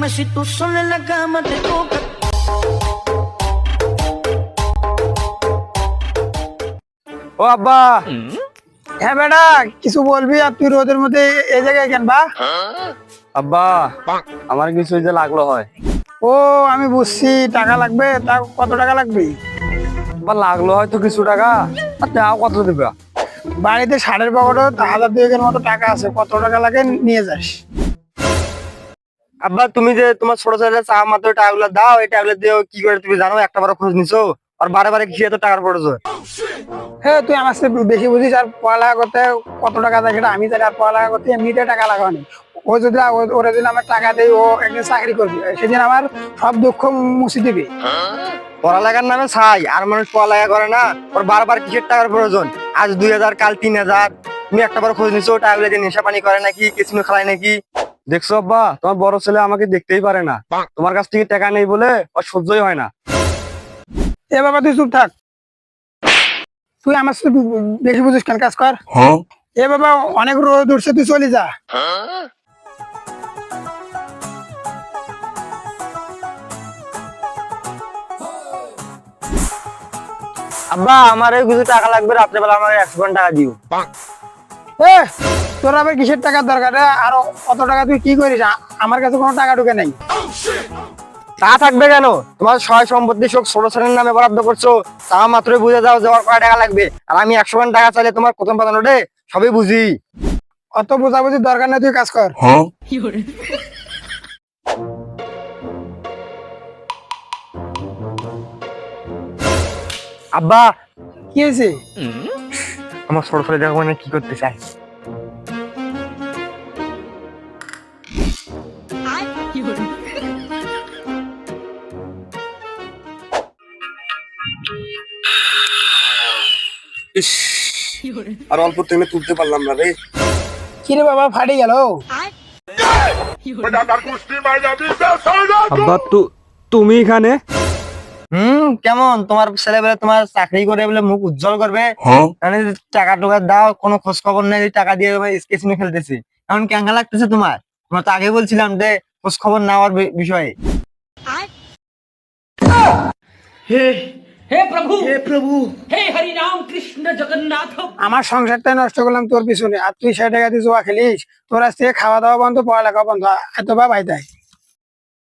si tú sola en la cama te toca. ও আব্বা। হ্যাঁ বেটা, কিছু বলবি? আর তুই রোদের মধ্যে এই জায়গায় কেন বা? আব্বা, আমার কিছু যে লাগলো হয়। ও আমি বুঝছি, টাকা লাগবে। তা কত টাকা লাগবে? আব্বা লাগলো হয়তো কিছু টাকা। আর দাও কত দিবা? বাড়িতে ষাটের পকেটে 1000-2000 মতো টাকা আছে। কত টাকা লাগে নিয়ে যাস। আব্বা তুমি যে তোমার ছোট ছেলে চা মাত্র টাকাগুলো দাও, এই টাকাগুলো দিয়ে ও কি করে তুমি জানো? একটা বার খোঁজ নিছো? আর বারে বারে কি এত টাকার প্রয়োজন? হ্যাঁ, তুই আমার সাথে বেশি বুঝিস। আর পড়ালেখা করতে কত টাকা লাগে সেটা আমি জানি। আর পড়ালেখা করতে এমনিতে টাকা লাগানি। ও যদি ওরা যদি আমার টাকা দেয়, ও একদিন চাকরি করবে, সেদিন আমার সব দুঃখ মুছে দিবে। পড়ালেখার নামে ছাই, আর মানুষ পড়ালেখা করে না। ওর বারবার কিসের টাকার প্রয়োজন? আজ 2000, কাল 3000। তুমি একটা বার খোঁজ নিছো টাকাগুলো দিয়ে নেশা পানি করে নাকি, কেসিনো খেলায় নাকি? দেখছো আব্বা, তোমার বড় ছেলে আমাকে দেখতেই পারে না। তোমার কাছ থেকে টাকা নেই বলে ওর সহ্যই হয় না। এ বাবা, তুই চুপ থাক। তুই আমার সাথে বেশি বুঝিস কেন? কাজ কর। এ বাবা, অনেক রোদ উঠছে, তুই চলে যা। আব্বা আমার এই কিছু টাকা লাগবে, রাত্রেবেলা আমার 100 টাকা দিও। এ, তোর আবার কিসের টাকার দরকার রে? আর কত টাকা তুই কি করিস? আমার কাছে কোনো টাকা ঢুকে নাই। তা থাকবে কেন? তোমার সয় সম্পত্তি সব ছোট ছেলের নামে বরাদ্দ করছো। তা মাত্রই বুঝে যাও যে আমার কয় টাকা লাগবে। আর আমি 100 টাকা চাইলে তোমার প্রথম পাতানো রে সবই বুঝি। অত বোঝাবুঝির দরকার নেই, তুই কাজ কর। আব্বা কি হয়েছে? আমার ছোট ছেলে দেখো মানে কি করতে চাই। ইস, আর অল্প টাইমে তুলতে পারলাম না রে। কি রে বাবা, ফাটে গেল? আব্বা তুমি এখানে? কেমন তোমার ছেলেবেলা তোমার চাকরি করে বলে মুখ উজ্জ্বল করবে? মানে টাকা টুকা দাও, কোনো খোঁজ খবর নেই, টাকা দিয়ে স্কেচিং খেলতেছি। এখন কেঙ্গা লাগতেছে তোমার? তোমার তো আগে বলছিলাম যে খোঁজ খবর নেওয়ার বিষয়ে। हे हे प्रभु हे हरि राम कृष्ण जगन्नाथ। আমার সংসারটা নষ্ট করলাম তোর পিছনে, আর তুই 60 টাকা দিয়ে জুয়া খেলিস। তোর আজ থেকে খাওয়া দাওয়া বন্ধ, পড়ালেখা বন্ধ। এত বা ভাই তাই